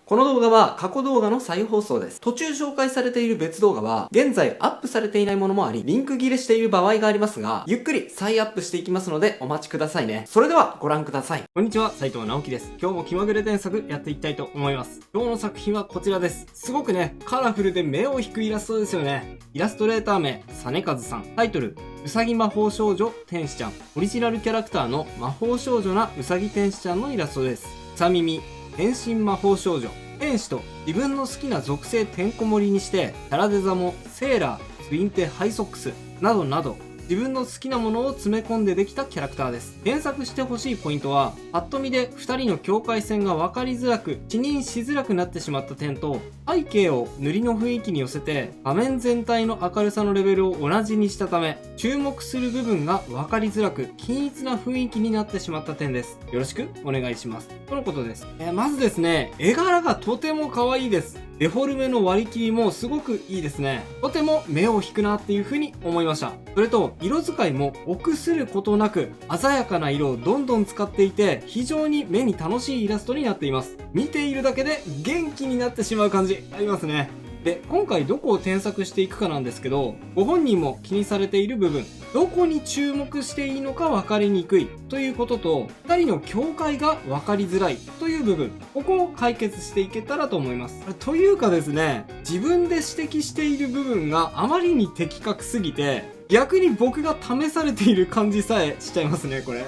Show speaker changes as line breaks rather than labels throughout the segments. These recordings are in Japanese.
この動画は過去動画の再放送です。途中紹介されている別動画は、現在アップされていないものもあり、リンク切れしている場合がありますが、ゆっくり再アップしていきますので、お待ちくださいね。それではご覧ください。
こんにちは、斉藤直樹です。今日も気まぐれ添削やっていきたいと思います。今日の作品はこちらです。すごくね、カラフルで目を引くイラストですよね。イラストレーター名、実和さん。タイトル、うさぎ魔法少女天使ちゃん。オリジナルキャラクターの魔法少女なうさぎ天使ちゃんのイラストです。うさ耳、変身魔法少女。天使と自分の好きな属性てんこ盛りにして、キャラデザもセーラー、ツインテハイソックス、などなど、自分の好きなものを詰め込んでできたキャラクターです。検索してほしいポイントは、パッと見で2人の境界線が分かりづらく、視認しづらくなってしまった点と、背景を塗りの雰囲気に寄せて、画面全体の明るさのレベルを同じにしたため、注目する部分が分かりづらく、均一な雰囲気になってしまった点です。よろしくお願いします。とのことです。まずですね、絵柄がとても可愛いです。デフォルメの割り切りもすごくいいですね。とても目を引くなっていう風に思いました。それと、色使いも臆することなく、鮮やかな色をどんどん使っていて、非常に目に楽しいイラストになっています。見ているだけで元気になってしまう感じありますね。で、今回どこを添削していくかなんですけど、ご本人も気にされている部分、どこに注目していいのか分かりにくいということと、2人の境界が分かりづらいという部分、ここを解決していけたらと思います。というかですね、自分で指摘している部分があまりに的確すぎて、逆に僕が試されている感じさえしちゃいますね、これ。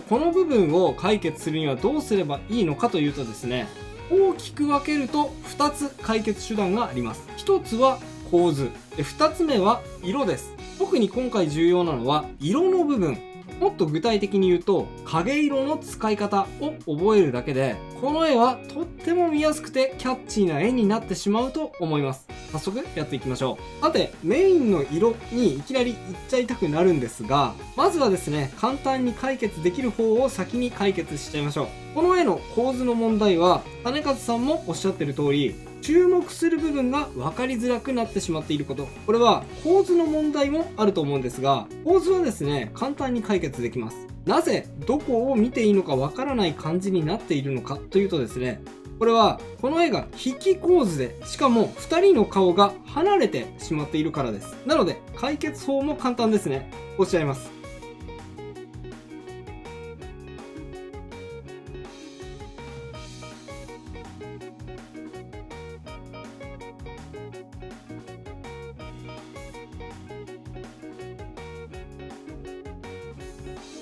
この部分を解決するにはどうすればいいのかというとですね、大きく分けると2つ解決手段があります。1つは構図。2つ目は色です。特に今回重要なのは色の部分。もっと具体的に言うと、影色の使い方を覚えるだけで、この絵はとっても見やすくてキャッチーな絵になってしまうと思います。早速やっていきましょう。さて、メインの色にいきなり行っちゃいたくなるんですが、まずはですね、簡単に解決できる方を先に解決しちゃいましょう。この絵の構図の問題は、実和さんもおっしゃってる通り、注目する部分が分かりづらくなってしまっていること。これは構図の問題もあると思うんですが、構図はですね、簡単に解決できます。なぜどこを見ていいのか分からない感じになっているのかというとですね、これはこの絵が引き構図で、しかも2人の顔が離れてしまっているからです。なので解決法も簡単ですね。おっしゃいます。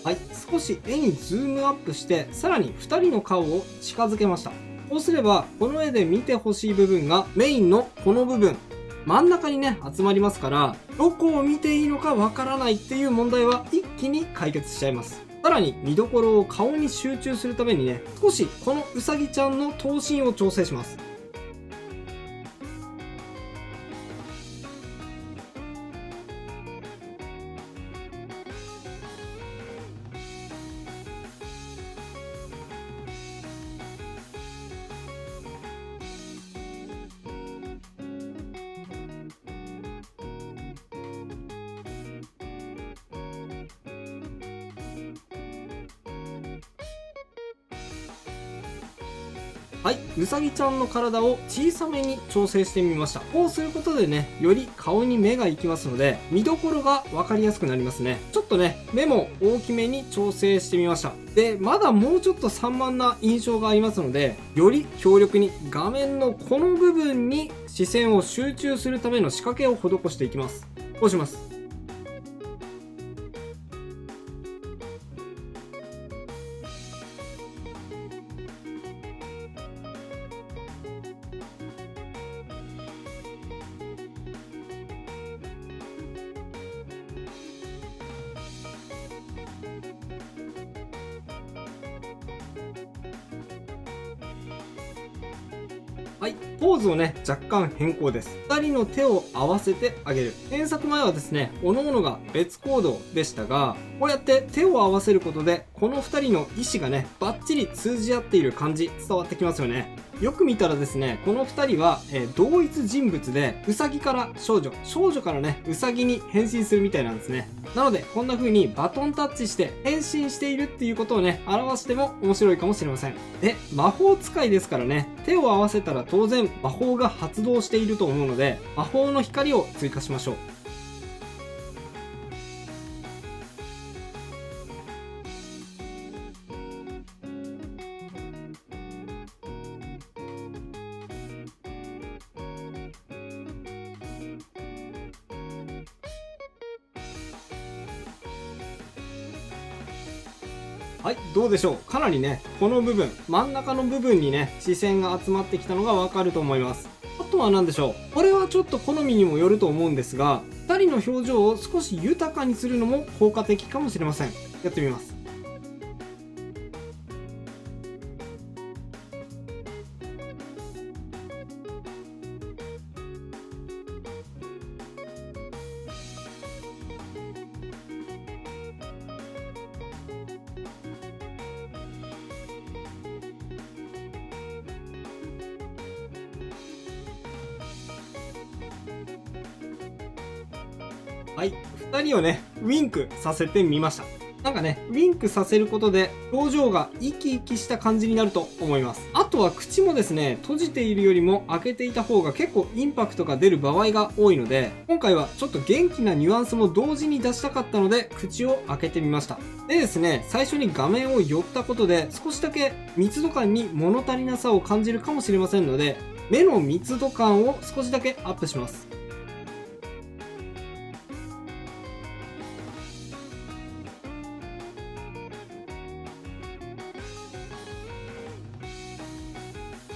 はい、少し絵にズームアップして、さらに2人の顔を近づけました。こうすれば、この絵で見てほしい部分がメインのこの部分、真ん中にね、集まりますから、どこを見ていいのかわからないっていう問題は一気に解決しちゃいます。さらに見どころを顔に集中するためにね、少しこのうさぎちゃんの頭身を調整します。はい、うさぎちゃんの体を小さめに調整してみました。こうすることでね、より顔に目が行きますので、見どころが分かりやすくなりますね。ちょっとね、目も大きめに調整してみました。で、まだもうちょっと散漫な印象がありますので、より強力に画面のこの部分に視線を集中するための仕掛けを施していきます。こうします。はい、ポーズをね、若干変更です。2人の手を合わせてあげる。検索前はですね、各々が別行動でしたが、こうやって手を合わせることで、この2人の意思がね、バッチリ通じ合っている感じ、伝わってきますよね。よく見たらですね、この2人は、同一人物で、ウサギから少女、少女からね、ウサギに変身するみたいなんですね。なので、こんな風にバトンタッチして変身しているっていうことをね、表しても面白いかもしれません。で、魔法使いですからね、手を合わせたら当然魔法が発動していると思うので、魔法の光を追加しましょう。はい、どうでしょう。かなりね、この部分、真ん中の部分にね、視線が集まってきたのがわかると思います。あとは何でしょう。これはちょっと好みにもよると思うんですが、2人の表情を少し豊かにするのも効果的かもしれません。やってみます。はい、2人をね、ウィンクさせてみました。なんかね、ウィンクさせることで表情が生き生きした感じになると思います。あとは口もですね、閉じているよりも開けていた方が結構インパクトが出る場合が多いので、今回はちょっと元気なニュアンスも同時に出したかったので、口を開けてみました。でですね、最初に画面を寄ったことで少しだけ密度感に物足りなさを感じるかもしれませんので、目の密度感を少しだけアップします。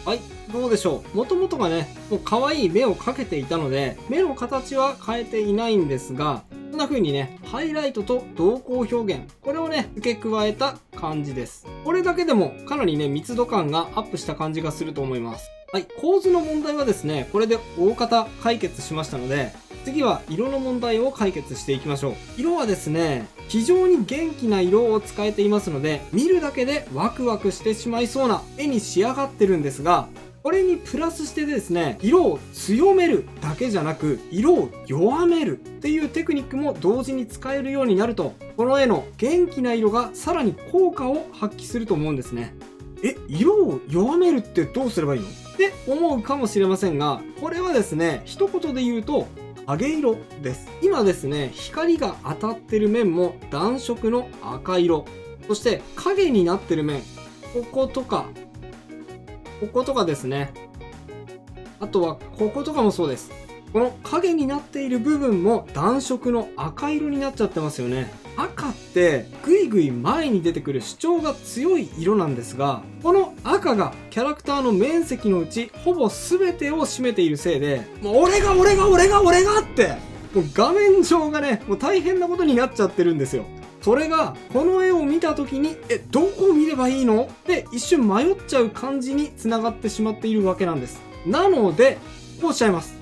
はい、どうでしょう。もともとがね、もう可愛い目をかけていたので、目の形は変えていないんですが、こんな風にね、ハイライトと瞳孔表現、これをね、付け加えた感じです。これだけでもかなりね、密度感がアップした感じがすると思います。はい、構図の問題はですね、これで大方解決しましたので、次は色の問題を解決していきましょう。色はですね、非常に元気な色を使えていますので、見るだけでワクワクしてしまいそうな絵に仕上がってるんですが、これにプラスしてですね、色を強めるだけじゃなく、色を弱めるっていうテクニックも同時に使えるようになると、この絵の元気な色がさらに効果を発揮すると思うんですね。色を弱めるってどうすればいいのって思うかもしれませんが、これはですね、一言で言うと、影色です。今ですね、光が当たってる面も暖色の赤色。そして影になってる面、こことかですね。あとはこことかもそうです。この影になっている部分も暖色の赤色になっちゃってますよね。赤ってぐいぐい前に出てくる主張が強い色なんですが、この赤がキャラクターの面積のうちほぼ全てを占めているせいで、もう俺がって、もう画面上がね、もう大変なことになっちゃってるんですよ。それがこの絵を見た時にどこを見ればいいのって一瞬迷っちゃう感じに繋がってしまっているわけなんです。なのでこうしちゃいます。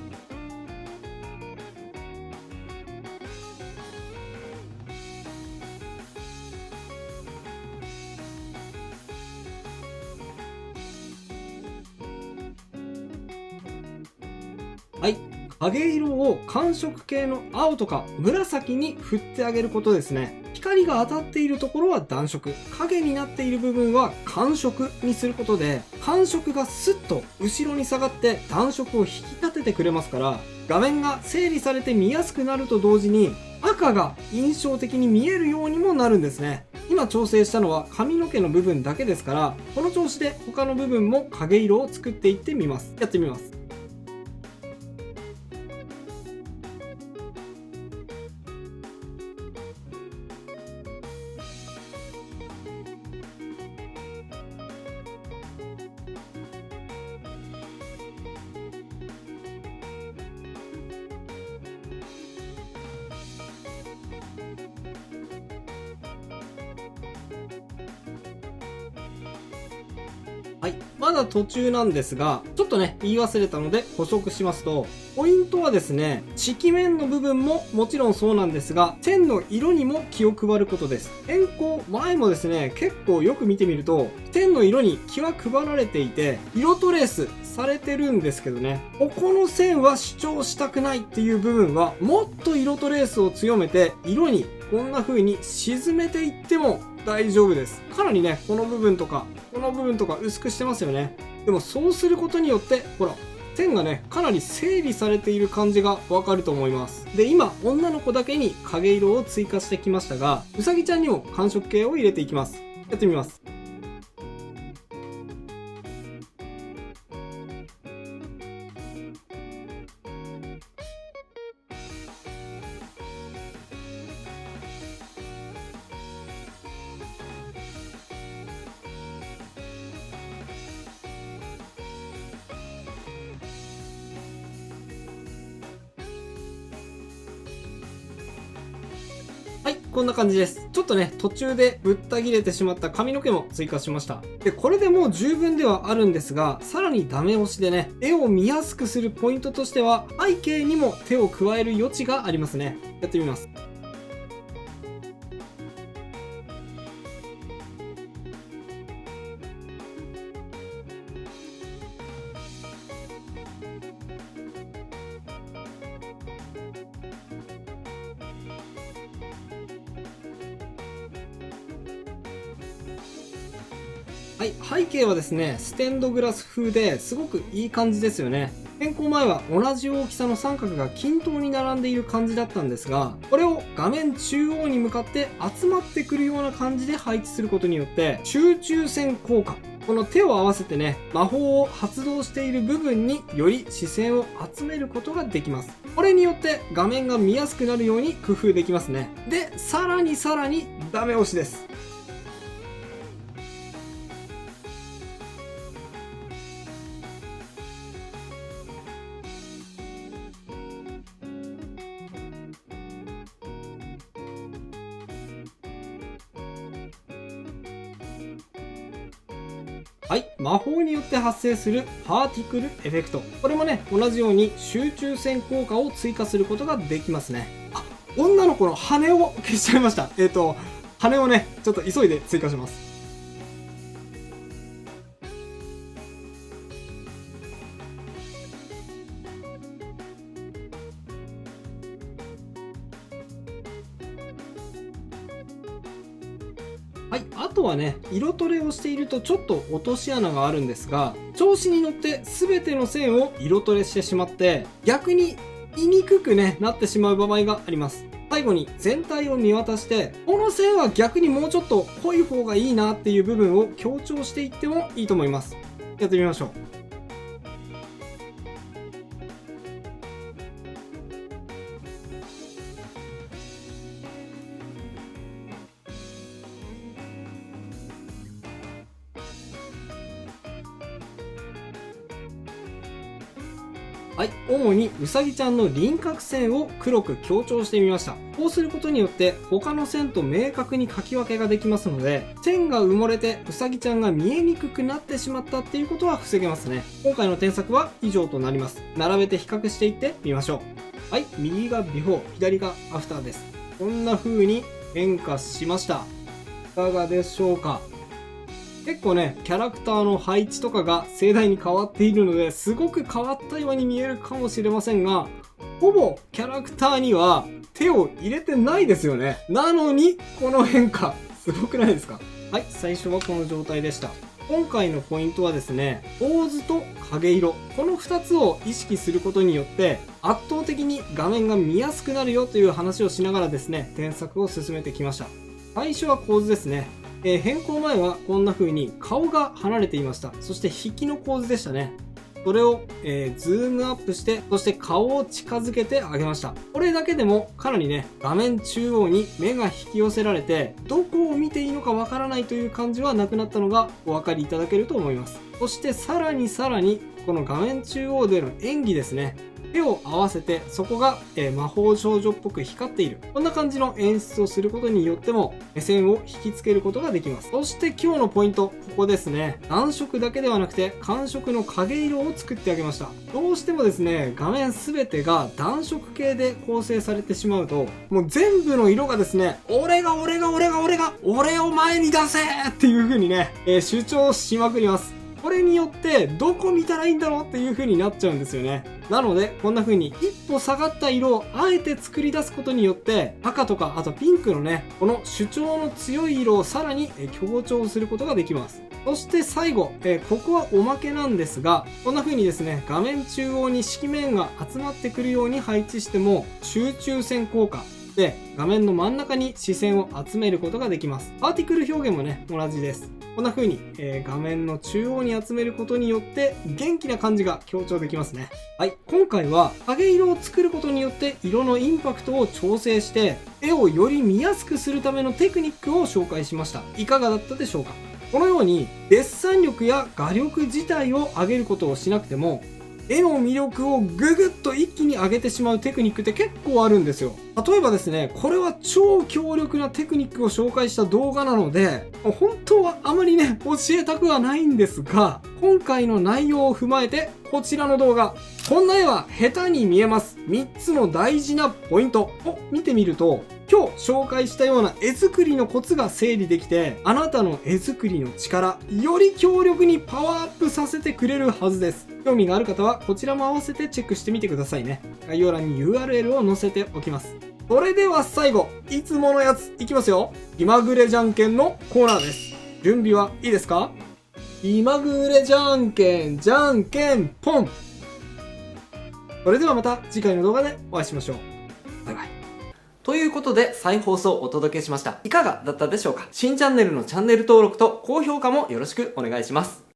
はい、影色を寒色系の青とか紫に振ってあげることですね。光が当たっているところは暖色、影になっている部分は寒色にすることで、寒色がスッと後ろに下がって暖色を引き立ててくれますから、画面が整理されて見やすくなると同時に赤が印象的に見えるようにもなるんですね。今調整したのは髪の毛の部分だけですから、この調子で他の部分も影色を作っていってみます。やってみます。はい。まだ途中なんですが、ちょっとね、言い忘れたので補足しますと、ポイントはですね、色面の部分ももちろんそうなんですが、線の色にも気を配ることです。変更前もですね、結構よく見てみると、線の色に気は配られていて、色トレースされてるんですけどね、ここの線は主張したくないっていう部分は、もっと色トレースを強めて、色にこんな風に沈めていっても大丈夫です。かなりね、この部分とか薄くしてますよね。でもそうすることによって、ほら、線がね、かなり整理されている感じがわかると思います。で、今、女の子だけに影色を追加してきましたが、うさぎちゃんにも寒色系を入れていきます。やってみます。はい、こんな感じです。ちょっとね、途中でぶった切れてしまった髪の毛も追加しました。で、これでもう十分ではあるんですが、さらにダメ押しでね、絵を見やすくするポイントとしては、背景にも手を加える余地がありますね。やってみます。はい、背景はですね、ステンドグラス風ですごくいい感じですよね。変更前は同じ大きさの三角が均等に並んでいる感じだったんですが、これを画面中央に向かって集まってくるような感じで配置することによって、集中線効果。この手を合わせてね、魔法を発動している部分により視線を集めることができます。これによって画面が見やすくなるように工夫できますね。で、さらにダメ押しです。はい。魔法によって発生するパーティクルエフェクト。これもね、同じように集中線効果を追加することができますね。あ、女の子の羽を消しちゃいました。羽をね、ちょっと急いで追加します。はい。あとはね、色トレをしているとちょっと落とし穴があるんですが、調子に乗って全ての線を色トレしてしまって、逆に見にくくね、なってしまう場合があります。最後に全体を見渡して、この線は逆にもうちょっと濃い方がいいなっていう部分を強調していってもいいと思います。やってみましょう。はい。主にうさぎちゃんの輪郭線を黒く強調してみました。こうすることによって他の線と明確に書き分けができますので、線が埋もれてうさぎちゃんが見えにくくなってしまったっていうことは防げますね。今回の添削は以上となります。並べて比較していってみましょう。はい。右がビフォー、左がアフターです。こんな風に変化しました。いかがでしょうか？結構ね、キャラクターの配置とかが盛大に変わっているので、すごく変わったように見えるかもしれませんが、ほぼキャラクターには手を入れてないですよね。なのに、この変化、すごくないですか？はい、最初はこの状態でした。今回のポイントはですね、構図と影色。この2つを意識することによって、圧倒的に画面が見やすくなるよという話をしながらですね、添削を進めてきました。最初は構図ですね。変更前はこんな風に顔が離れていました。そして引きの構図でしたね。それを、ズームアップして、そして顔を近づけてあげました。これだけでもかなりね、画面中央に目が引き寄せられて、どこを見ていいのかわからないという感じはなくなったのがお分かりいただけると思います。そしてさらに、この画面中央での演技ですね。手を合わせてそこが、魔法少女っぽく光っている。こんな感じの演出をすることによっても目線を引きつけることができます。そして今日のポイント、ここですね。暖色だけではなくて寒色の影色を作ってあげました。どうしてもですね、画面全てが暖色系で構成されてしまうと、もう全部の色がですね、俺を前に出せっていう風にね、主張しまくります。これによってどこ見たらいいんだろうっていう風になっちゃうんですよね。なのでこんな風に一歩下がった色をあえて作り出すことによって、赤とかあとピンクのね、この主張の強い色をさらに強調することができます。そして最後、ここはおまけなんですが、こんな風にですね、画面中央に色面が集まってくるように配置しても集中線効果で画面の真ん中に視線を集めることができます。パーティクル表現もね、同じです。こんな風に、画面の中央に集めることによって元気な感じが強調できますね。はい、今回は影色を作ることによって色のインパクトを調整して絵をより見やすくするためのテクニックを紹介しました。いかがだったでしょうか？このようにデッサン力や画力自体を上げることをしなくても絵の魅力をぐぐっと一気に上げてしまうテクニックって結構あるんですよ。例えばですね、これは超強力なテクニックを紹介した動画なので、本当はあまりね、教えたくはないんですが、今回の内容を踏まえて、こちらの動画、こんな絵は下手に見えます。3つの大事なポイントを見てみると、今日紹介したような絵作りのコツが整理できて、あなたの絵作りの力、より強力にパワーアップさせてくれるはずです。興味がある方はこちらも合わせてチェックしてみてくださいね。概要欄に URL を載せておきます。それでは最後、いつものやついきますよ。気まぐれじゃんけんのコーナーです。準備はいいですか？気まぐれじゃんけん、じゃんけんポン。それではまた次回の動画でお会いしましょう。バイバイ。
ということで再放送をお届けしました。いかがだったでしょうか？新チャンネルのチャンネル登録と高評価もよろしくお願いします。